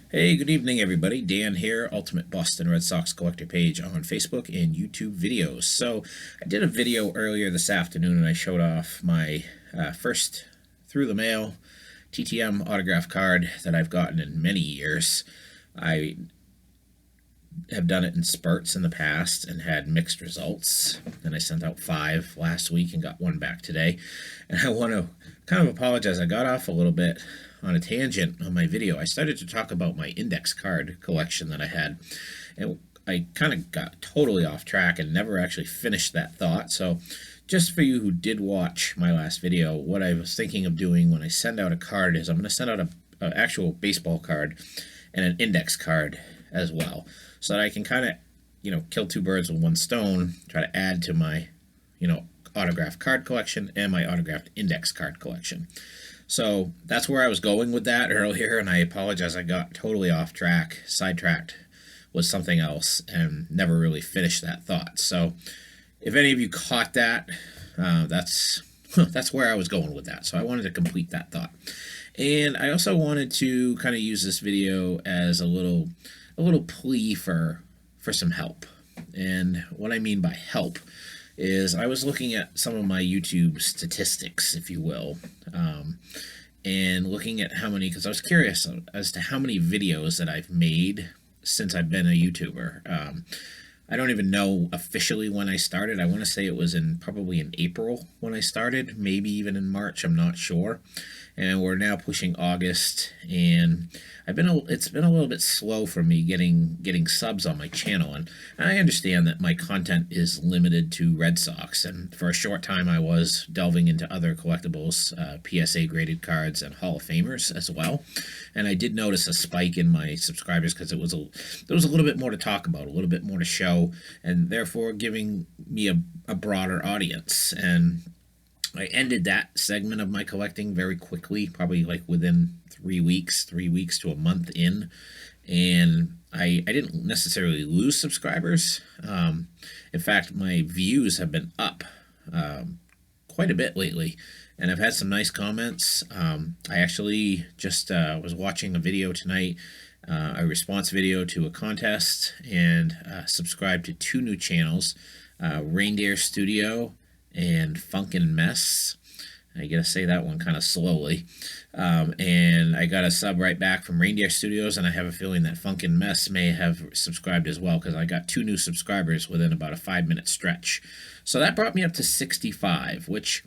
Hey, good evening, everybody. Dan here, Ultimate Boston Red Sox Collector page on Facebook and YouTube videos. So, I did a video earlier this afternoon and I showed off my first through the mail TTM autograph card that I've gotten in many years. I have done it in spurts in the past and had mixed results. And I sent out 5 last week and got 1 back today. And I want to kind of apologize. I got off a little bit on a tangent on my video. I started to talk about my index card collection that I had. And I kind of got totally off track and never actually finished that thought. So just for you who did watch my last video, what I was thinking of doing when I send out a card is I'm going to send out an actual baseball card and an index card as well, so that I can kind of, kill 2 birds with 1 stone, try to add to my, autographed card collection and my autographed index card collection. So that's where I was going with that earlier, and I apologize. I got totally off track, sidetracked with something else, and never really finished that thought. So if any of you caught that, that's that's where I was going with that. So I wanted to complete that thought. And I also wanted to kind of use this video as a little plea for some help. And what I mean by help is I was looking at some of my YouTube statistics, if you will, and looking at how many, because I was curious as to how many videos that I've made since I've been a YouTuber. I don't even know officially when I started. I want to say it was probably in April when I started, maybe even in March, I'm not sure. And we're now pushing August, and it's been a little bit slow for me getting subs on my channel, and I understand that my content is limited to Red Sox, and for a short time I was delving into other collectibles, PSA graded cards and Hall of Famers as well, and I did notice a spike in my subscribers because there was a little bit more to talk about, a little bit more to show, and therefore giving me a broader audience. And I ended that segment of my collecting very quickly, probably like within 3 weeks to a month in. And I didn't necessarily lose subscribers. In fact, my views have been up quite a bit lately. And I've had some nice comments. I actually just was watching a video tonight, a response video to a contest, and subscribed to 2 new channels, Reindeer Studio and Funkin' Mess. I gotta say that one kind of slowly. And I got a sub right back from Reindeer Studios, and I have a feeling that Funkin' Mess may have subscribed as well, because I got 2 new subscribers within about a 5-minute stretch. So that brought me up to 65, which,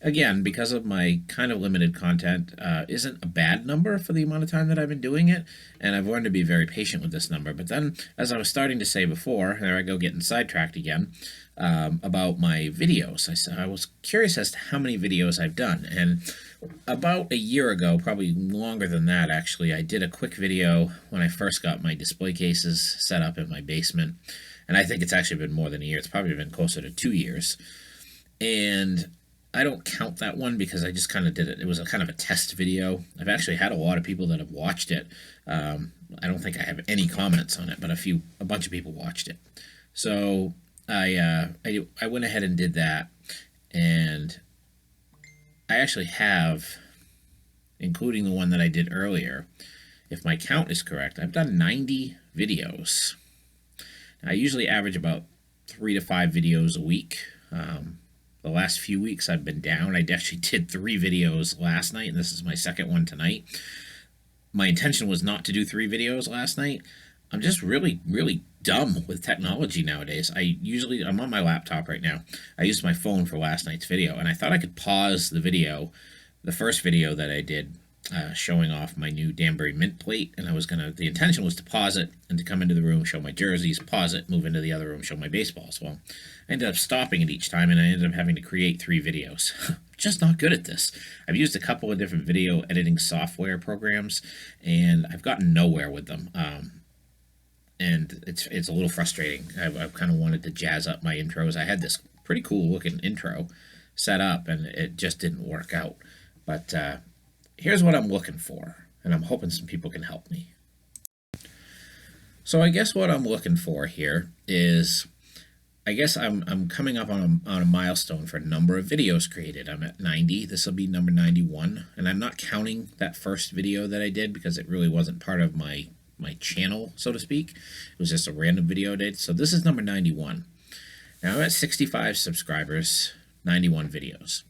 again, because of my kind of limited content, isn't a bad number for the amount of time that I've been doing it, and I've learned to be very patient with this number. But then, as I was starting to say before, there I go getting sidetracked again, about my videos. I was curious as to how many videos I've done, and about a year ago, probably longer than that actually, I did a quick video when I first got my display cases set up in my basement, and I think it's actually been more than a year. It's probably been closer to 2 years, and I don't count that one because I just kind of did it. It was a kind of a test video. I've actually had a lot of people that have watched it. I don't think I have any comments on it, but a bunch of people watched it. So I went ahead and did that, and I actually have, including the one that I did earlier, if my count is correct, I've done 90 videos. I usually average about 3 to 5 videos a week. The last few weeks I've been down. I actually did 3 videos last night, and this is my second one tonight. My intention was not to do 3 videos last night. I'm just really, really dumb with technology nowadays. I'm on my laptop right now. I used my phone for last night's video, and I thought I could pause the video, the first video that I did, showing off my new Danbury mint plate, and the intention was to pause it and to come into the room, show my jerseys, pause it, move into the other room, show my baseballs. Well, I ended up stopping it each time, and I ended up having to create 3 videos. Just not good at this. I've used a couple of different video editing software programs, and I've gotten nowhere with them. And it's a little frustrating. I've kind of wanted to jazz up my intros. I had this pretty cool looking intro set up, and it just didn't work out. But here's what I'm looking for, and I'm hoping some people can help me. So I guess what I'm looking for here is, I guess I'm coming up on a milestone for a number of videos created. I'm at 90. This will be number 91, and I'm not counting that first video that I did because it really wasn't part of my my channel, so to speak. It was just a random video I did. So this is number 91. Now I'm at 65 subscribers, 91 videos.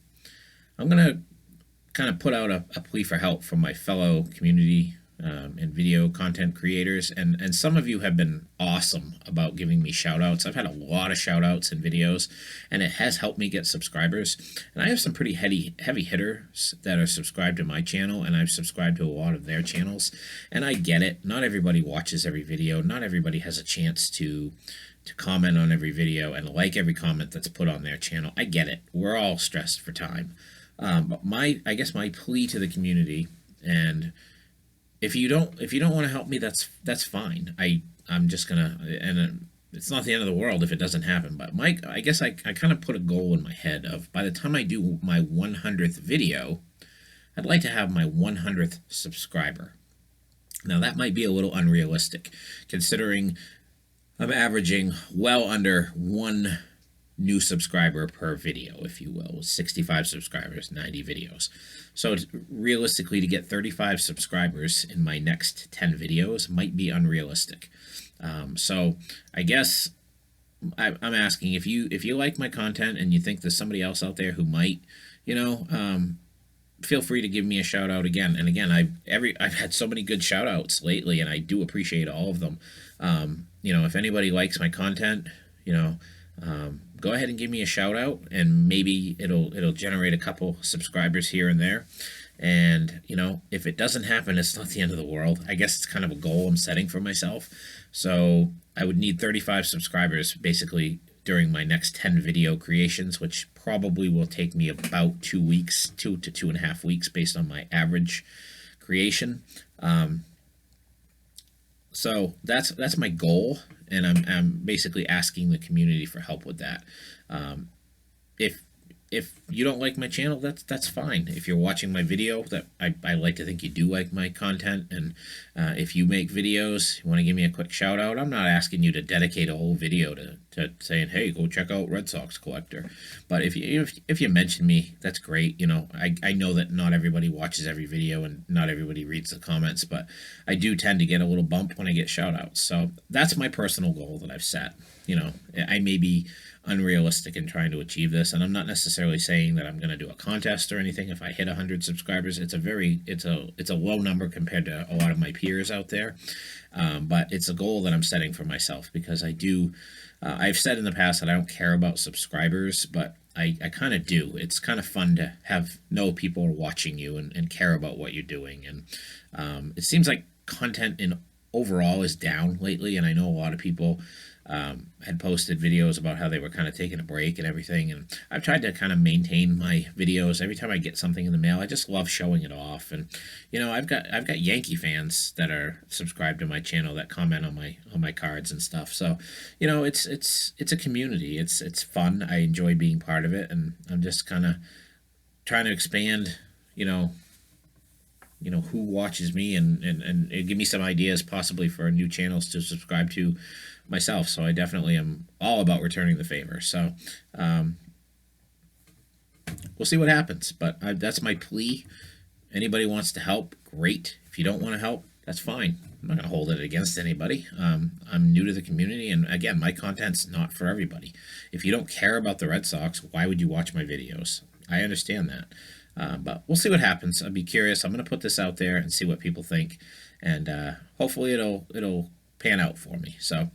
I'm going to kind of put out a plea for help from my fellow community and video content creators, and some of you have been awesome about giving me shout outs. I've had a lot of shout outs in videos, and it has helped me get subscribers. And I have some pretty heavy hitters that are subscribed to my channel, and I've subscribed to a lot of their channels. And I get it, not everybody watches every video, not everybody has a chance to comment on every video and like every comment that's put on their channel. I get it, we're all stressed for time. But I guess my plea to the community, and if you don't want to help me, that's fine. I'm just gonna, and it's not the end of the world if it doesn't happen. But I guess I kind of put a goal in my head of, by the time I do my 100th video, I'd like to have my 100th subscriber. Now that might be a little unrealistic, considering I'm averaging well under one new subscriber per video, if you will. 65 subscribers, 90 videos. So realistically, to get 35 subscribers in my next 10 videos might be unrealistic. So I guess I'm asking, if you like my content and you think there's somebody else out there who might, feel free to give me a shout out again. And again, I've had so many good shout outs lately, and I do appreciate all of them. If anybody likes my content, go ahead and give me a shout out, and maybe it'll generate a couple subscribers here and there. And if it doesn't happen, it's not the end of the world. I guess it's kind of a goal I'm setting for myself. So I would need 35 subscribers basically during my next 10 video creations, which probably will take me about 2 weeks, 2 to 2.5 weeks, based on my average creation. So that's my goal, and I'm basically asking the community for help with that. If you don't like my channel, that's fine. If you're watching my video, that I like to think you do like my content, and if you make videos, you want to give me a quick shout out, I'm not asking you to dedicate a whole video to saying, hey, go check out Red Sox Collector. But if you mention me, that's great. I know that not everybody watches every video and not everybody reads the comments, but I do tend to get a little bump when I get shout outs. So that's my personal goal that I've set. I may be unrealistic in trying to achieve this, and I'm not necessarily saying that I'm going to do a contest or anything. If I hit 100 subscribers, it's a low number compared to a lot of my peers out there, but it's a goal that I'm setting for myself, because I've said in the past that I don't care about subscribers, but I kind of do. It's kind of fun to know people are watching you and care about what you're doing. And it seems like content in overall is down lately, and I know a lot of people had posted videos about how they were kind of taking a break and everything, and I've tried to kind of maintain my videos. Every time I get something in the mail, I just love showing it off. And I've got Yankee fans that are subscribed to my channel that comment on my cards and stuff. So it's a community. It's fun. I enjoy being part of it, and I'm just kind of trying to expand who watches me, and give me some ideas possibly for new channels to subscribe to myself. So I definitely am all about returning the favor. So we'll see what happens, but that's my plea. Anybody wants to help, great. If you don't want to help, that's fine. I'm not going to hold it against anybody. I'm new to the community, and again, my content's not for everybody. If you don't care about the Red Sox, why would you watch my videos? I understand that. But we'll see what happens. I'd be curious. I'm going to put this out there and see what people think, and hopefully it'll pan out for me. So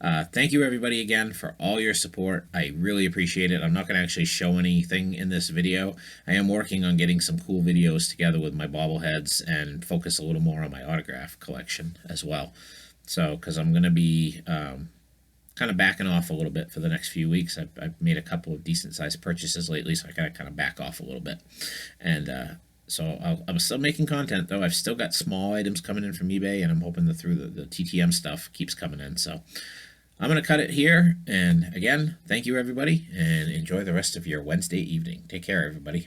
thank you everybody again for all your support. I really appreciate it. I'm not going to actually show anything in this video. I am working on getting some cool videos together with my bobbleheads and focus a little more on my autograph collection as well. So because I'm going to be kind of backing off a little bit for the next few weeks. I've made a couple of decent sized purchases lately, so I gotta kind of back off a little bit. And so I'm still making content, though. I've still got small items coming in from eBay, and I'm hoping that through the TTM stuff keeps coming in. So I'm gonna cut it here. And again, thank you everybody, and enjoy the rest of your Wednesday evening. Take care, everybody.